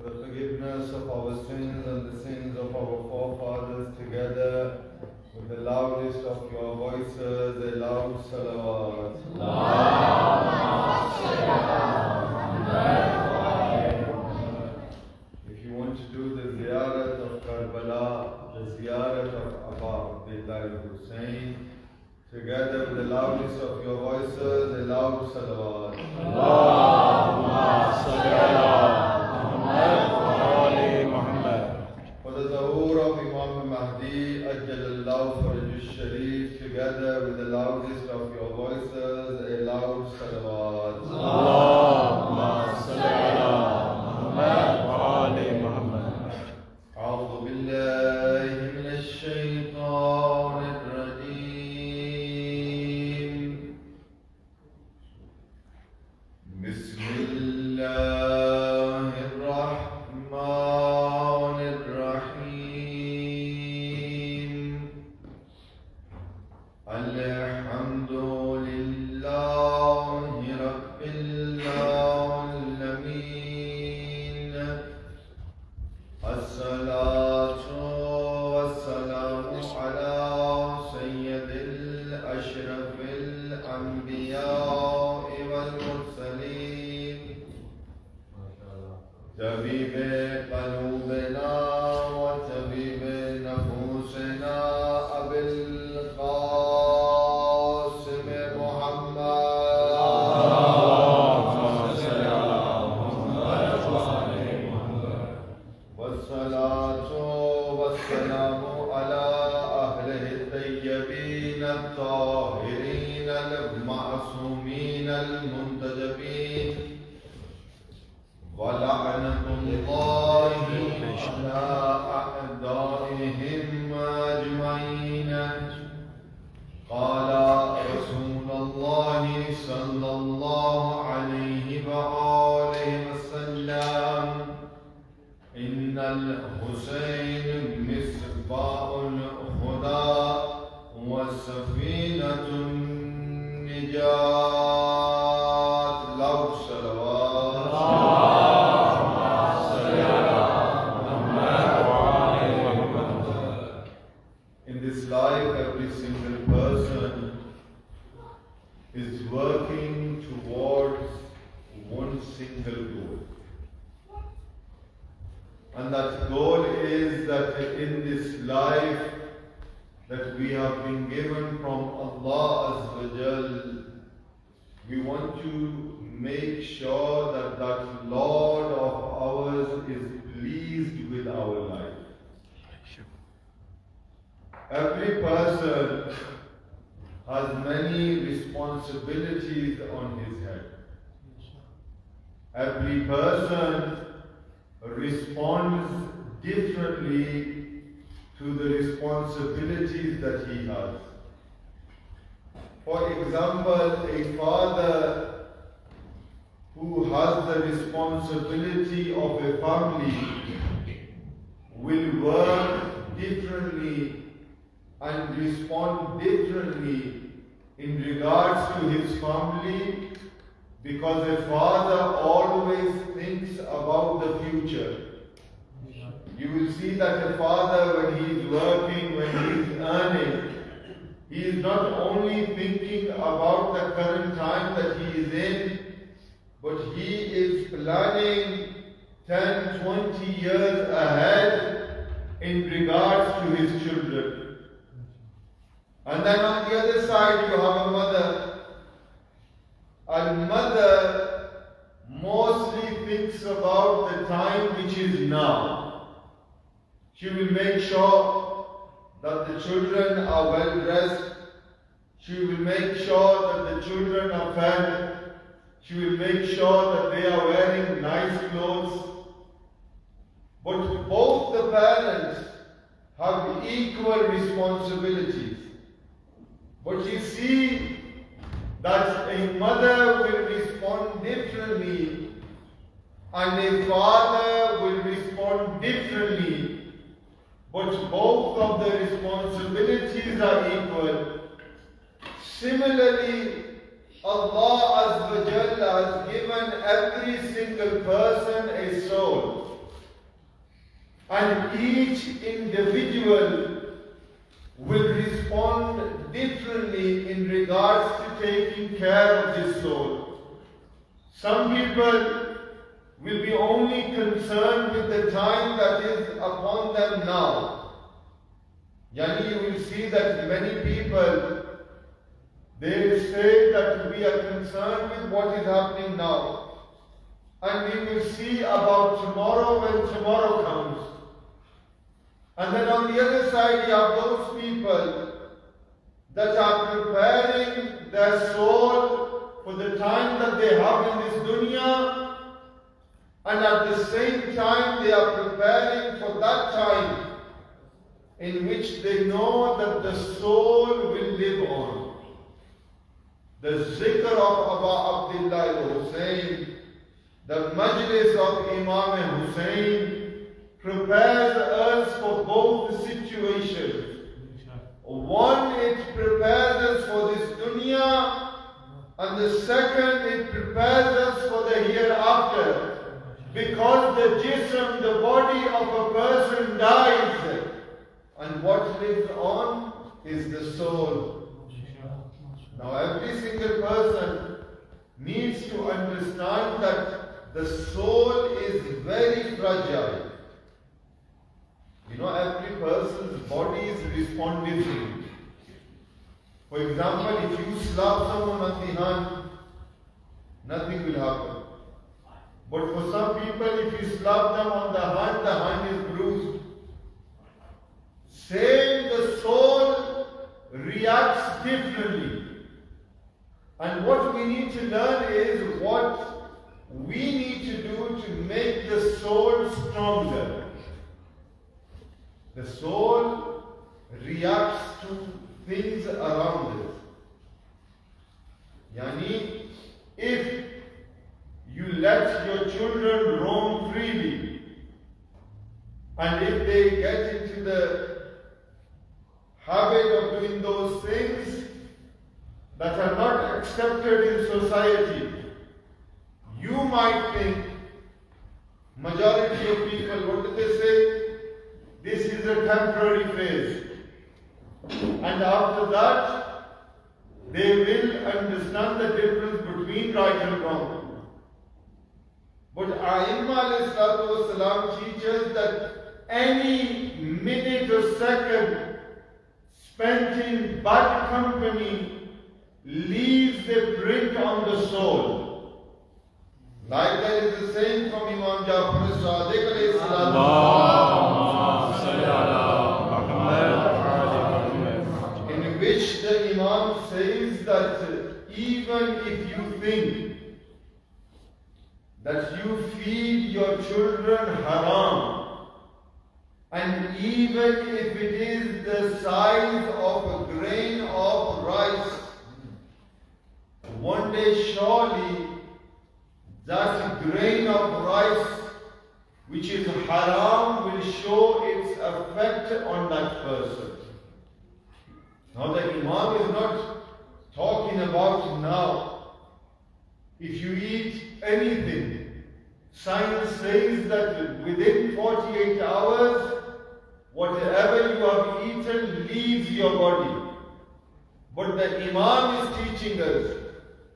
the forgiveness of our sins and the sins of our forefathers, together with the loudest of your voices, a loud salawat. If you want to do the ziyarat of Karbala, the ziyarat of Idarah Ansarul Hussain, together with the loudest of your voices, a loud salawat. For the Zuhur of Imam Mahdi, Ajjalallahu Farajul Sharif, together with the loudest of your voices, a loud salawat. Allahumma salli ala Muhammad wa ali Muhammad. A'udhu billahi minash shaitanir rajeem. Bismillah. Every person has many responsibilities on his head. Every person responds differently to the responsibilities that he has. For example, a father who has the responsibility of a family will work differently and respond differently in regards to his family, because a father always thinks about the future. You will see that a father, when he is working, when he is earning, he is not only thinking about the current time that he is in, but he is planning 10, 20 years ahead in regards to his children. And then on the other side you have a mother. A mother mostly thinks about the time which is now. She will make sure that the children are well dressed. She will make sure that the children are fed. She will make sure that they are wearing nice clothes. But both the parents have equal responsibilities. But you see that a mother will respond differently and a father will respond differently. But both of the responsibilities are equal. Similarly, Allah Azza wa Jalla has given every single person a soul. and each individual will respond differently in regards to taking care of his soul. Some people will be only concerned with the time that is upon them now. Yani, you will see that many people, they will say that we are concerned with what is happening now. And we will see about tomorrow when tomorrow comes. And then on the other side, you have those people that are preparing their soul for the time that they have in this dunya, and at the same time they are preparing for that time in which they know that the soul will live on. The zikr of Aba Abdullah Hussain, the Majlis of Imam Hussain, prepares us for both situations. One, it prepares us for this dunya, and the second, it prepares us for the hereafter. Because the jism, the body of a person dies, and what lives on is the soul. Now every single person needs to understand that the soul is very fragile. You know, every person's body is responding. For example, if you slap someone on the hand, nothing will happen. But for some people, if you slap them on the hand is bruised. Same, the soul reacts differently. And what we need to learn is what we need to do to make the soul stronger. The soul reacts to things around it. Yani, if you let your children roam freely, and if they get into the habit of doing those things that are not accepted in society, you might think, majority of people, what do they say? This is a temporary phase. And after that, they will understand the difference between right and wrong. But A'imma ﷺ teaches that any minute or second spent in bad company leaves a print on the soul. Like that is the saying from Imam Jafar as-Sadiq alayhi salam, in which the Imam says that even if you think that you feed your children haram, and even if it is the size of a grain of rice, one day surely that grain of rice which is haram will show its effect on that person. Now the Imam is not talking about now. If you eat anything, science says that within 48 hours, whatever you have eaten leaves your body. But the Imam is teaching us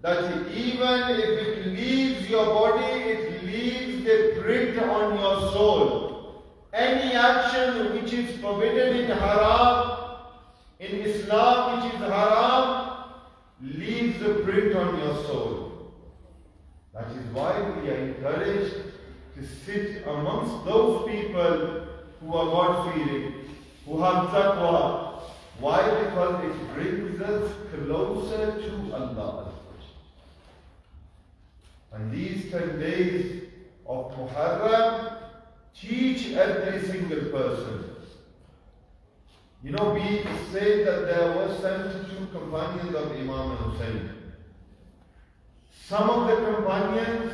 that even if it leaves your body, it leaves a print on your soul. Any action which is forbidden in haram, in Islam which is haram, leaves a print on your soul. That is why we are encouraged to sit amongst those people who are God-fearing, who have taqwa. Why? Because it brings us closer to Allah. And these 10 days of Muharram teach every single person. You know, we say that there were 72 companions of Imam Hussain. Some of the companions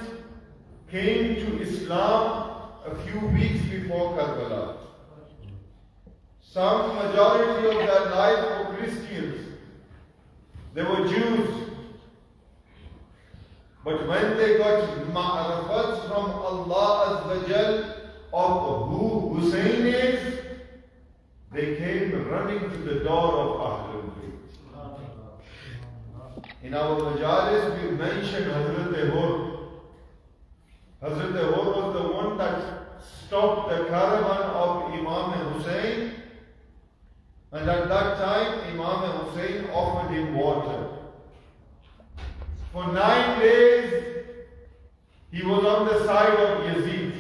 came to Islam a few weeks before Karbala. Some majority of their life were Christians. They were Jews. But when they got ma'rifat from Allah Azza wa Jal of who Hussein is, came running to the door of Ahlul Bayt. In our Majalis, we mentioned Hazrat Hur. Hazrat Hur was the one that stopped the caravan of Imam Hussain, and at that time Imam Hussain offered him water. For 9 days he was on the side of Yazid.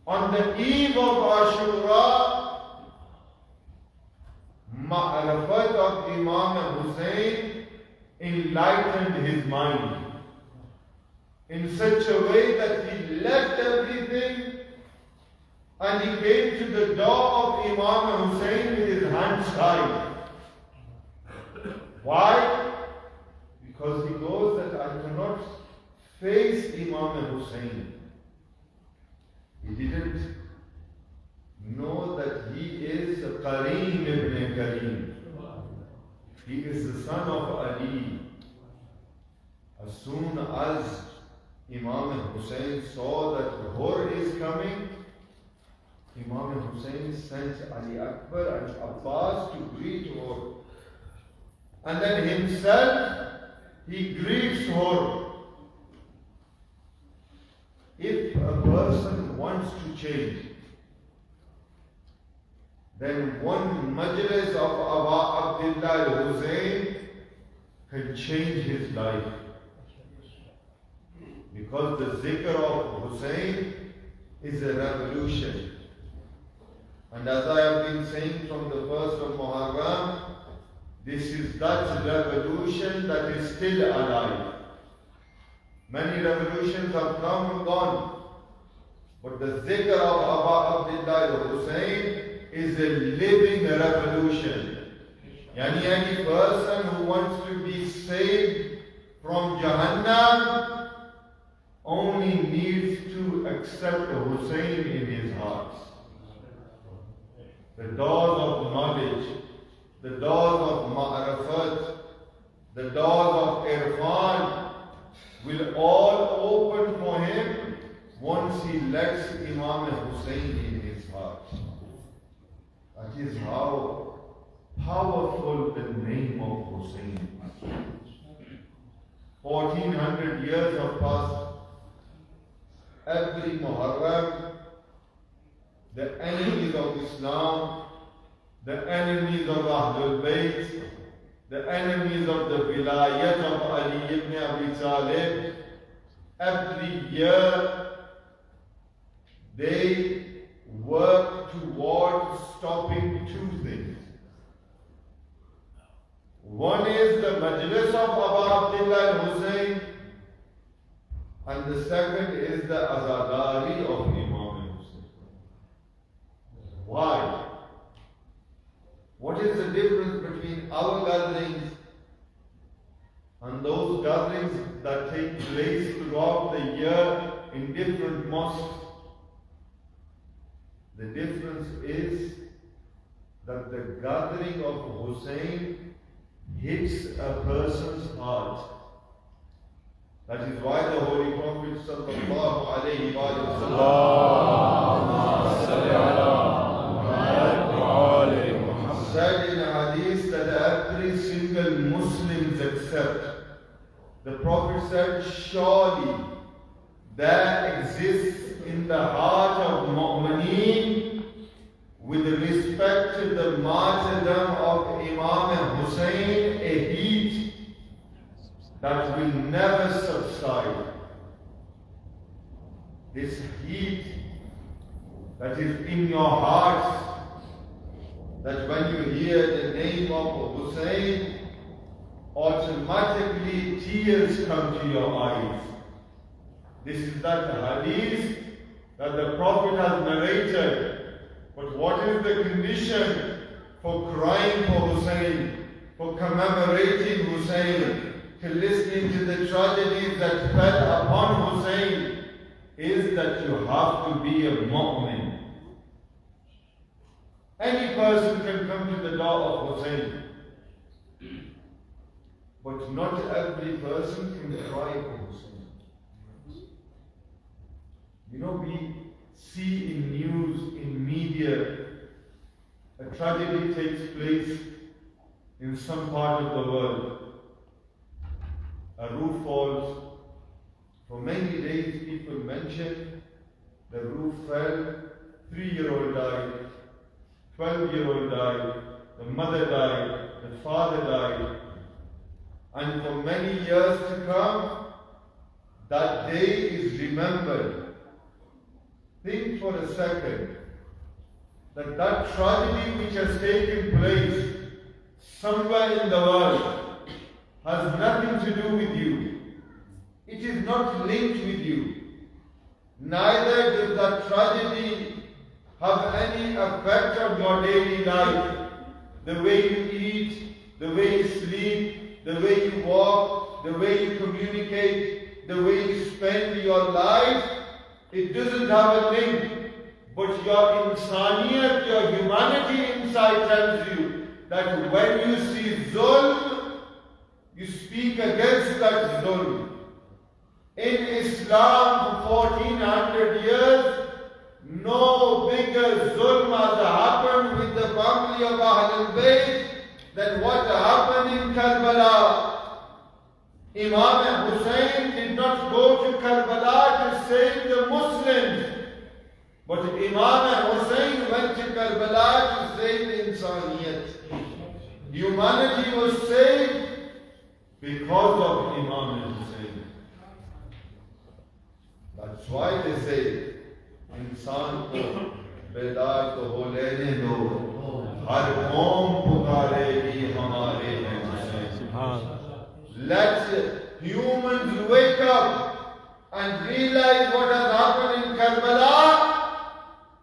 On the eve of Ashura, Ma'rifat of Imam Hussain enlightened his mind in such a way that he left everything and he came to the door of Imam Hussain with his hands tied. Why? Because he knows that I cannot face Imam Hussain. He didn't know that he is Kareem ibn Kareem. He is the son of Ali. As soon as Imam Hussain saw that Hur is coming, Imam Hussain sent Ali Akbar and Abbas to greet Hur. And then himself, he greets Hur. If a person wants to change, then one Majlis of Abdullah Hussain can change his life. Because the zikr of Hussain is a revolution. And as I have been saying from the first of Muharram, this is that revolution that is still alive. Many revolutions have come and gone, but the zikr of Abdullah Hussain is a living revolution. Yani any person who wants to be saved from Jahannam only needs to accept Hussain in his heart. The doors of knowledge, the doors of ma'rifat, the doors of irfan will all open for him once he lets Imam Hussain in his heart. That is how powerful the name of Hussain is. 1400 years have passed. Every Muharram, the enemies of Islam, the enemies of Ahlul Bayt, the enemies of the Vilayat of Ali ibn Abi Talib, every year they work towards stopping two things. One is the Majlis of Abdullah Hussain, and the second is the Azadari of Imam Hussain. Why? What is the difference between our gatherings and those gatherings that take place throughout the year in different mosques? The difference is that the gathering of Hussain hits a person's heart. That is why the Holy Prophet sallallahu alayhi wa sallam said in a hadith that every single Muslims accept. The Prophet said, surely there exists in the heart of mu'mineen with respect to the martyrdom of Imam Hussain a heat that will never subside. This heat that is in your hearts, that when you hear the name of Hussain, automatically tears come to your eyes. This is that hadith that the Prophet has narrated. But what is the condition for crying for Hussain, for commemorating Hussain, to listening to the tragedies that fell upon Hussain, is that you have to be a mu'min. Any person can come to the door of Hussain, but not every person can cry for Hussain. You know, we see in news, in media, a tragedy takes place in some part of the world. A roof falls. For many days people mention the roof fell, 3-year-old died, 12-year-old died, the mother died, the father died. And for many years to come, that day is remembered. Think for a second that that tragedy which has taken place somewhere in the world has nothing to do with you. It is not linked with you. Neither does that tragedy have any effect on your daily life. The way you eat, the way you sleep, the way you walk, the way you communicate, the way you spend your life, it doesn't have a link. But your insaniyat, your humanity inside tells you that when you see zulm, you speak against that zulm. In Islam, for 1400 years, no bigger zulm has happened with the family of Ahlul Bayt than what happened in Karbala. Imam Hussain did not go to Karbala to save the Muslims, but Imam Hussain went to Karbala to save the Insaniyat. Humanity was saved because of Imam Hussain. That's why they say, इंसान को बेदार तो हो लेने दो, हर कौम पुकारेगी हमारे हैं Hussain. Let humans wake up and realize what has happened in Karbala.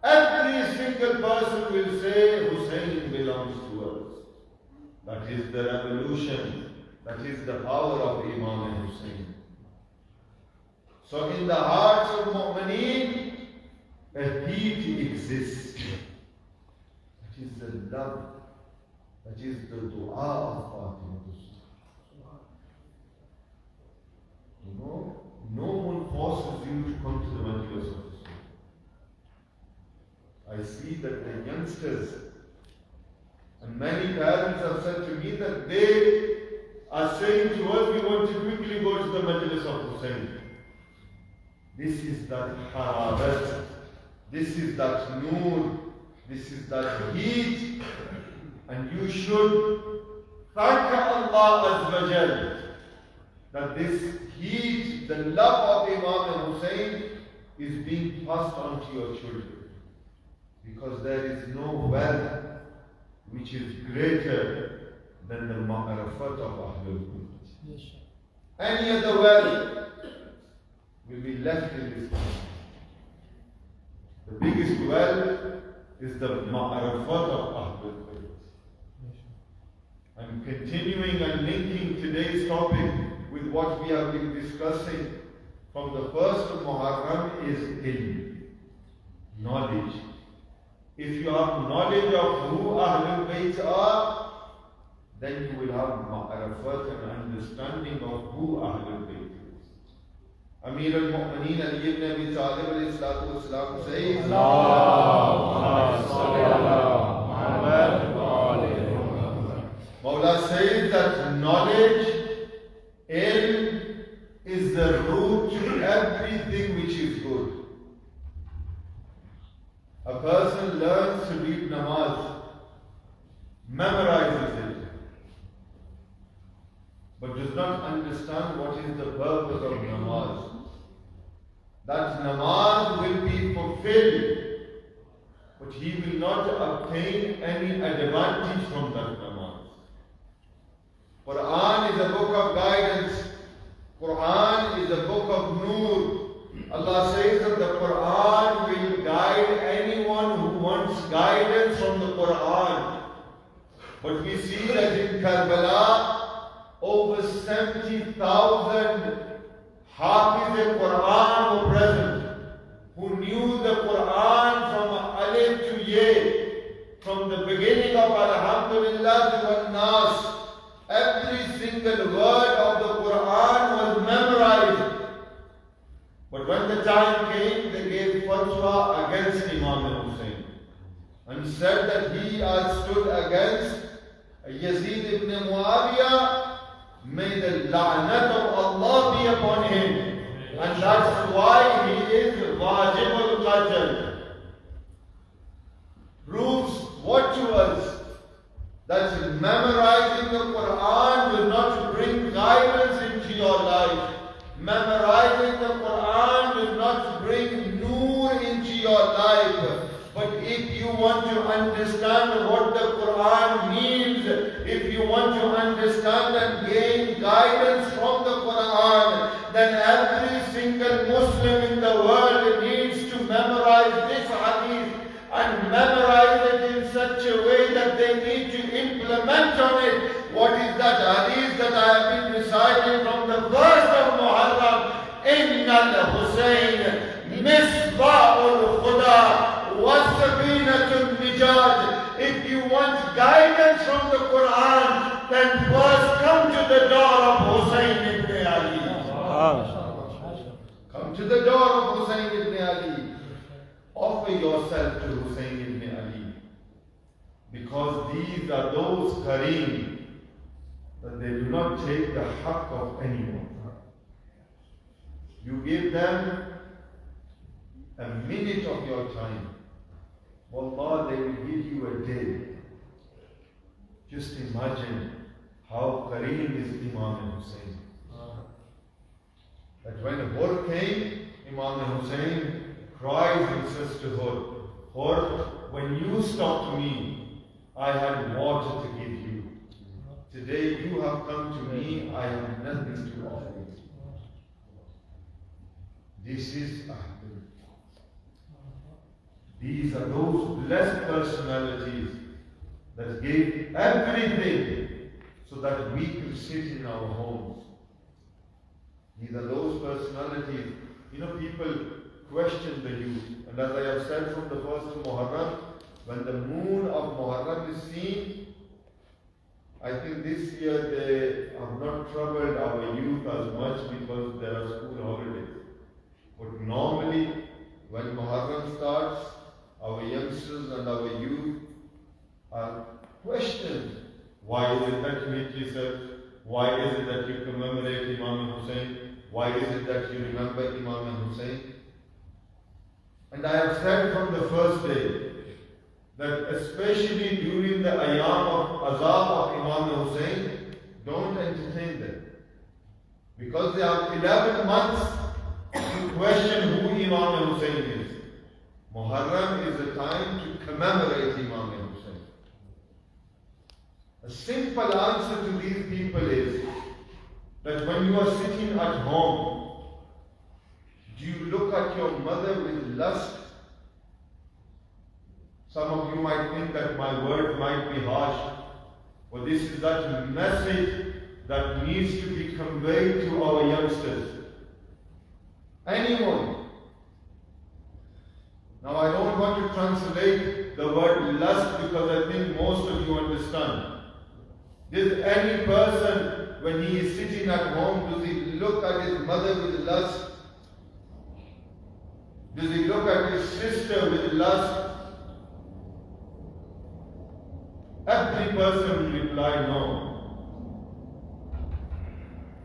Every single person will say Hussein belongs to us. That is the revolution. That is the power of Imam Hussein. So in the hearts of Mu'mineen, a heat exists. That is the love. That is the dua of Fatima. You know, no one forces you to come to the Majlis of Islam. I see that the youngsters and many parents have said to me that they are saying to us, we want to quickly go to the Majlis of Hussain. This is that hararat, this is that noor, this is that heat, and you should thank Allah Azza wa Jal that this heat, the love of Imam Hussain is being passed on to your children. Because there is no wealth which is greater than the ma'rifat of Ahlul Bayt. Any other wealth will be left in this country. The biggest wealth is the ma'rifat of Ahlul Bayt. I'm continuing and linking today's topic with what we have been discussing from the first of Muharram is ilm, knowledge. If you have knowledge of who Ahlul Bayt are, then you will have ma'rifat and understanding of who Ahlul Bayt is. Amir al-Mu'mineen Ali ibn Abi Talib alayhi salatu wasalam says, Mawla says that knowledge, ilm, is the root to everything which is good. A person learns to read namaz, memorizes it, but does not understand what is the purpose of namaz. That namaz will be fulfilled, but he will not obtain any advantage from that namaz. Quran is a book of guidance. Quran is a book of noor. Allah says that the Quran will guide anyone who wants guidance from the Quran. But we see that in Karbala, over 70,000 Hafiz al-Quran were present, who knew the Quran from Alif to Ye, from the beginning of Alhamdulillah to An-Nas. Every single word of the Quran was memorized. But when the time came, they gave fatwa against Imam Hussain. and said that he has stood against Yazid ibn Muawiyah, may the la'nat of Allah be upon him. And that's why he is wajib al-qatl. Proves what to us? That memorizing the Quran will not bring guidance into your life. Memorizing the Quran will not bring nur into your life. But if you want to understand what the Quran means, if you want to understand and gain guidance from the Quran, then every single Muslim in the world needs to memorize this hadith and memorize it in such a way that they need to implement on it. What is that hadith that I have been reciting from the verse of Muharram? Inna al-Hussain misba'ul khuda was-sabinatul nijat. If you want guidance from the Quran, then first come to the door of Hussain ibn Ali. Come to the door of Hussain ibn Ali. Offer yourself to Hussain ibn Ali. Because these are those kareem that they do not take the haqq of anyone. You give them a minute of your time. Wallah, they will give you a day. Just imagine how kareem is Imam Hussain. That when Hur came, Imam Hussain cries and says to Hur, when you stopped me, I had water to give you. Today you have come to me, I have nothing to offer you. This is Ahdul. These are those blessed personalities that gave everything so that we could sit in our homes. These are those personalities. You know, people question the youth. And as I have said from the first Muharram, when the moon of Muharram is seen, I think this year they have not troubled our youth as much because there are school holidays. But normally, when Muharram starts, our youngsters and our youth are questioned. Why is it that you hit yourself? Why is it that you commemorate Imam Hussain? Why is it that you remember Imam Hussain? And I have said from the first day that especially during the ayam of azab of Imam Hussain, don't entertain them. Because they have 11 months to question who Imam Hussain is. Muharram is the time to commemorate Imam Hussain. A simple answer to these people is that when you are sitting at home, do you look at your mother with lust? Some of you might think that my word might be harsh, but this is that message that needs to be conveyed to our youngsters. Anyone. Now I don't want to translate the word lust because I think most of you understand. Does any person, when he is sitting at home, does he look at his mother with lust? Does he look at his sister with lust? Every person will reply no.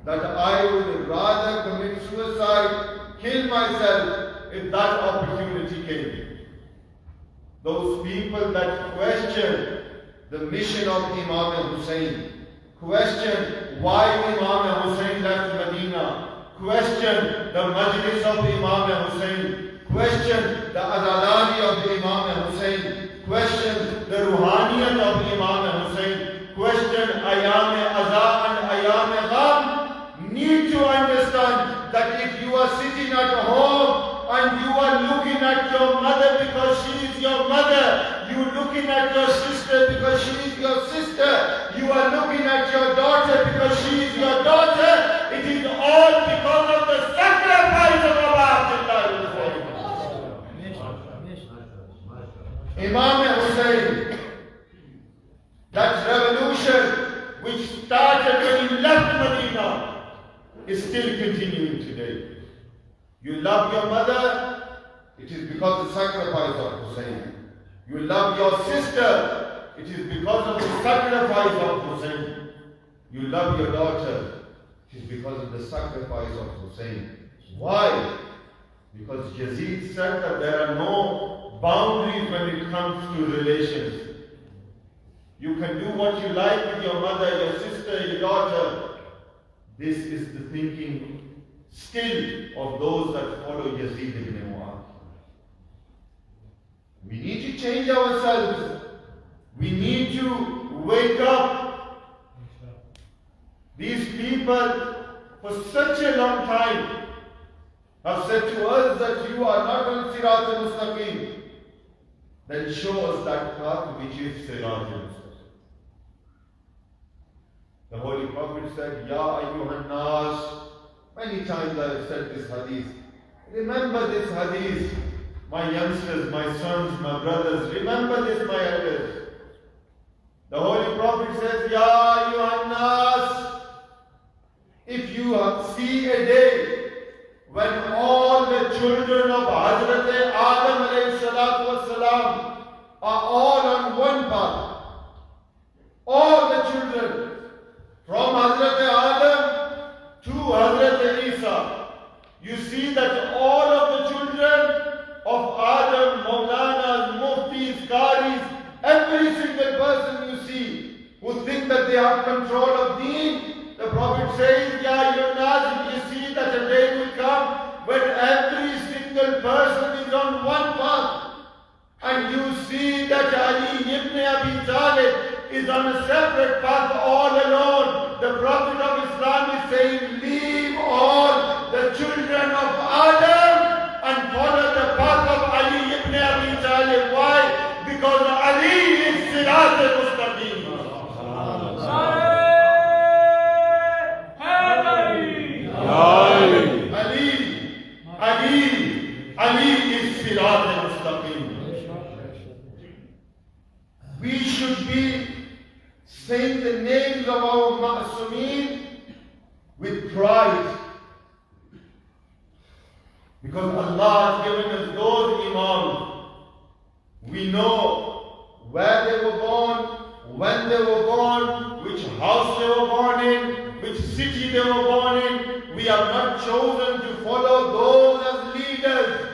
That I would rather commit suicide, kill myself, if that opportunity came. Those people that question the mission of Imam Hussain, question why Imam Hussain left Medina, question the Majlis of Imam Hussain, question the Azalani of Imam Hussain, question the Ruhaniyat of Imam Hussain, question Ayam Aza and Ayam Gham, need to understand that if you are sitting at home and you are looking at your mother because she is your mother, you are looking at your sister because she is your sister, you are looking at your daughter because she is your daughter, it is all because of the sacrifice of Abdullah. Imam Hussain, that revolution which started when he left Medina is still continuing today. You love your mother, it is because of the sacrifice of Hussain. You love your sister, it is because of the sacrifice of Hussein. You love your daughter, it is because of the sacrifice of Hussein. Why? Because Yazid said that there are no boundaries when it comes to relations. You can do what you like with your mother, your sister, your daughter. This is the thinking still of those that follow Yazid ibn Mu'adh. We need to change ourselves. We need to wake up. These people for such a long time have said to us that you are not on Sirat al-Mustaqim. Then show us that path which is Sirat al-Mustaqim. The Holy Prophet said, Ya ayyuhan nas. Many times I have said this hadith. Remember this hadith. My youngsters, my sons, my brothers, remember this, my elders. The Holy Prophet says, Ya ayyuhan nas. If you see a day when all the children of Hazrat Adam alayhi salatu wasalam are all on one path, all the children, from Hazrat Adam to Hazrat Isa, you see that all of the children of Adam, Molana, Muftis, Qaris, every single person you see who think that they have control of deen, the Prophet says, Ya Yunaz, you see that a day will come when every single person is on one path. And you see that Ali ibn Abi Talib is on a separate path all alone. The Prophet of Islam is saying, leave all the children of Adam and follow the path of Ali ibn Abi Talib. Why? Because Ali is Sirat al-Mustaqim. Ali is Sirat al-Mustaqim. We should be saying the names of our Ma'asumeen with pride. Because Allah has given us those Imams. We know where they were born, when they were born, which house they were born in, which city they were born in. We have not chosen to follow those as leaders.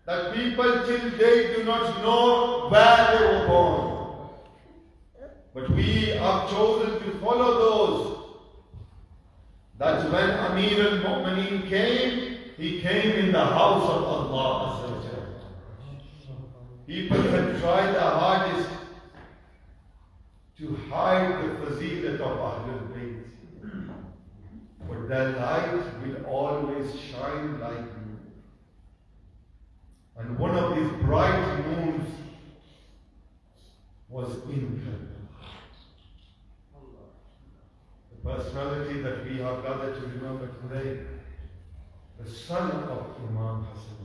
That people till they do not know where they were born. But we have chosen to follow those. That when Amir al-Mu'mineen came, he came in the house of Allah. People had tried their hardest to hide the fazilat of Ahlul Bayt. But their light will always shine like moon. And one of these bright moons was in Karbala. The personality that we have gathered to remember today, the son of Imam Hassan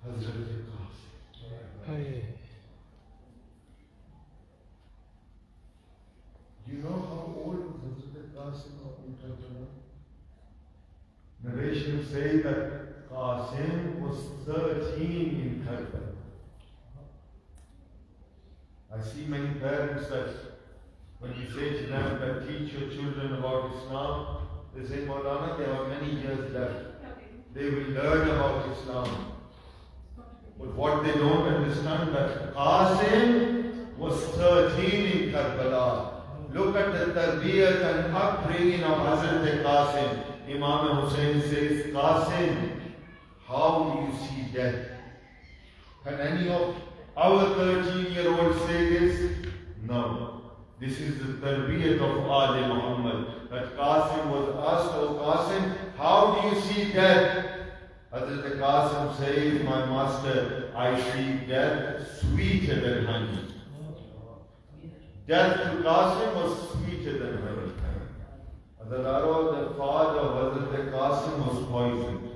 Hazrat Qasim. You know how old Hazrat Qasim in Karbala? Narrations say that Qasim was 13 in Karbala. I see many parents that when you say to them that teach your children about Islam, they say, Molana, they have many years left. They will learn about Islam. But what they don't understand that Qasim was 13 in Karbala. Look at the tarbiyat and upbringing of Hazrat Qasim. Imam Hussain says, Qasim, how do you see death? Can any of our 13-year-olds say this? No. This is the tarbiyat of Ali Muhammad. That Qasim was asked, Oh Qasim, how do you see death? Hazrat Qasim says, my master, I see death sweeter than honey. Death to Qasim was sweeter than honey. The father of Hazrat Qasim was poisoned.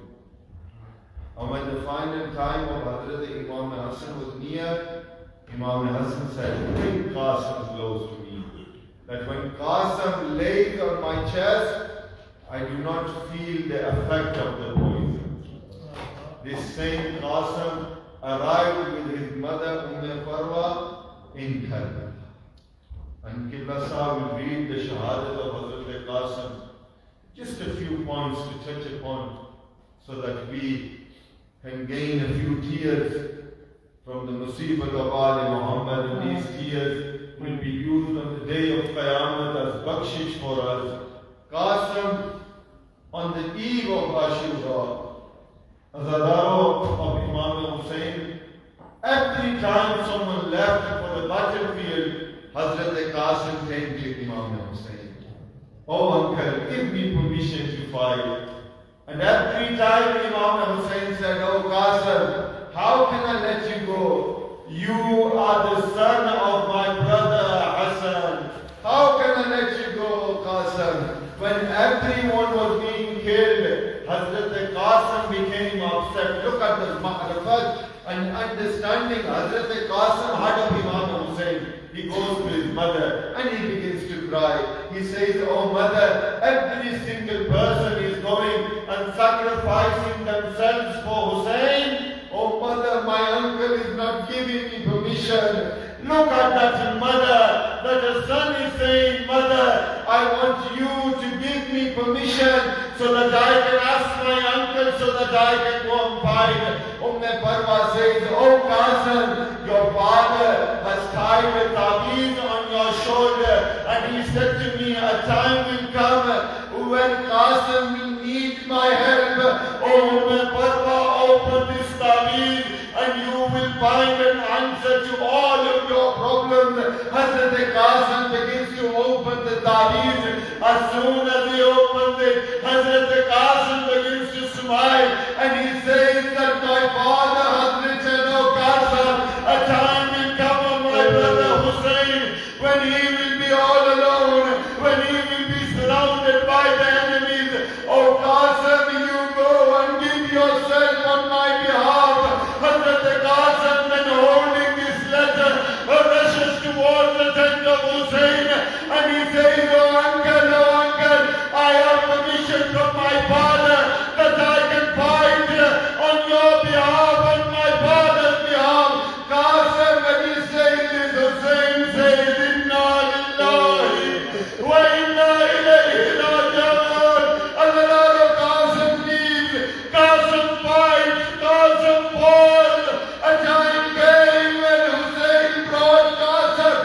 And when the final time of Hazrat Imam Hassan was near, Imam Hassan said, bring Qasim close to me. That when Qasim lays on my chest, I do not feel the effect of the poison. This same Qasim arrived with his mother Farwa in Karbala. And Qibla Sahib will read the Shahadat of Hazrat Qasim. Just a few points to touch upon so that we can gain a few tears from the Musibat of Ali Muhammad, and these tears will be used on the day of Qiyamah as bakshish for us. Qasim, on the eve of Ashura, Azadaro of Imam Hussain, every time someone left for the battlefield, Hazrat Qasim came to Imam Hussain. Oh uncle, give me permission to fight. And every time Imam Hussain said, oh Qasim, how can I let you go? You are the son of my brother Hassan. How can I let you go, Qasim? When everyone was being killed, Hazrat Qasim became upset. Look at the ma'rifat and understanding Hazrat Qasim had of Imam Hussain. He goes to his mother and he begins to cry. He says, oh mother, every single person is going and sacrificing themselves for Hussain. Oh mother, my uncle is not giving me permission. Look at that mother, that the son is saying, mother, I want you to give me permission so that I can ask my uncle so that I can go and fight. Farwa says, oh Qasim, your father has tied a taweez on your shoulder and he said to me, a time will come when Qasim will need my help. Oh Farwa, open this taweez and you will find an answer to all of your problems. Hazrat Qasim begins to open the taweez. As soon as he opens it, Hazrat Qasim begins to smile and he says that my father has written, oh Qasim, a time will come on my brother Hussain when he will be all alone, when he will be surrounded by the enemies. Oh Qasim, you go and give yourself on my behalf. Hazrat Qasim, then holding this letter, rushes towards the tent of Hussain and he says, oh uncle, I have permission from my father that I can fight on your behalf, on my father's behalf. Qasim, when he says this, Hussain says, Inna lillahi wa inna ilayhi raji'un. Allah, Qasim leaves, Qasim fights, Qasim falls. A time came when Hussain brought Qasim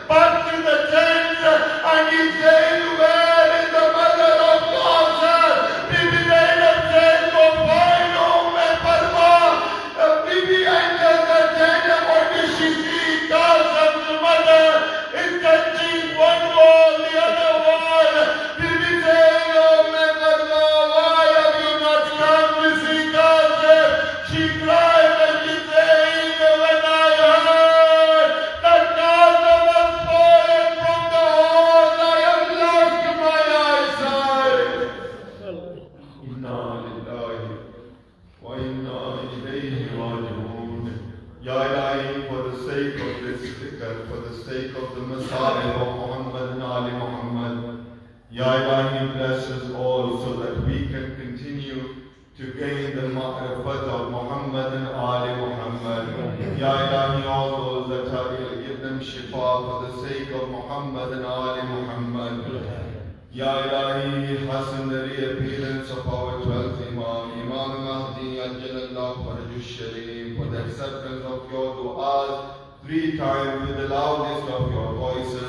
back to the tent and he said, where is the mother of Qasim? Bibi Zainab said, go find Farwa. Bibi enters the tent and what does she see? Qasim's mother is touching one wall, the other wall. Bibi says, Farwa, why have you not come to see Qasim? She cries and she says, when I heard that Qasim has fallen from the hall, I have lost my eyesight. Inna lillahi wa inna ilayhi raji'un. Ya Ilahi, for the sake of this zikr, for the sake of the Messiah of Muhammad and Ali Muhammad, Ya Ilahi, bless us all so that we can continue to gain the ma'rifat of Muhammad and Ali Muhammad. Ya Ilahi, all those that are ill, give them shifa for the sake of Muhammad and Ali Muhammad. Ya Ilahi, hasten the reappearance of our 12th Imam, Imam Mahdi Ajjalallahu Farajus Sharif, for the acceptance of your du'as 3 times with the loudest of your voices.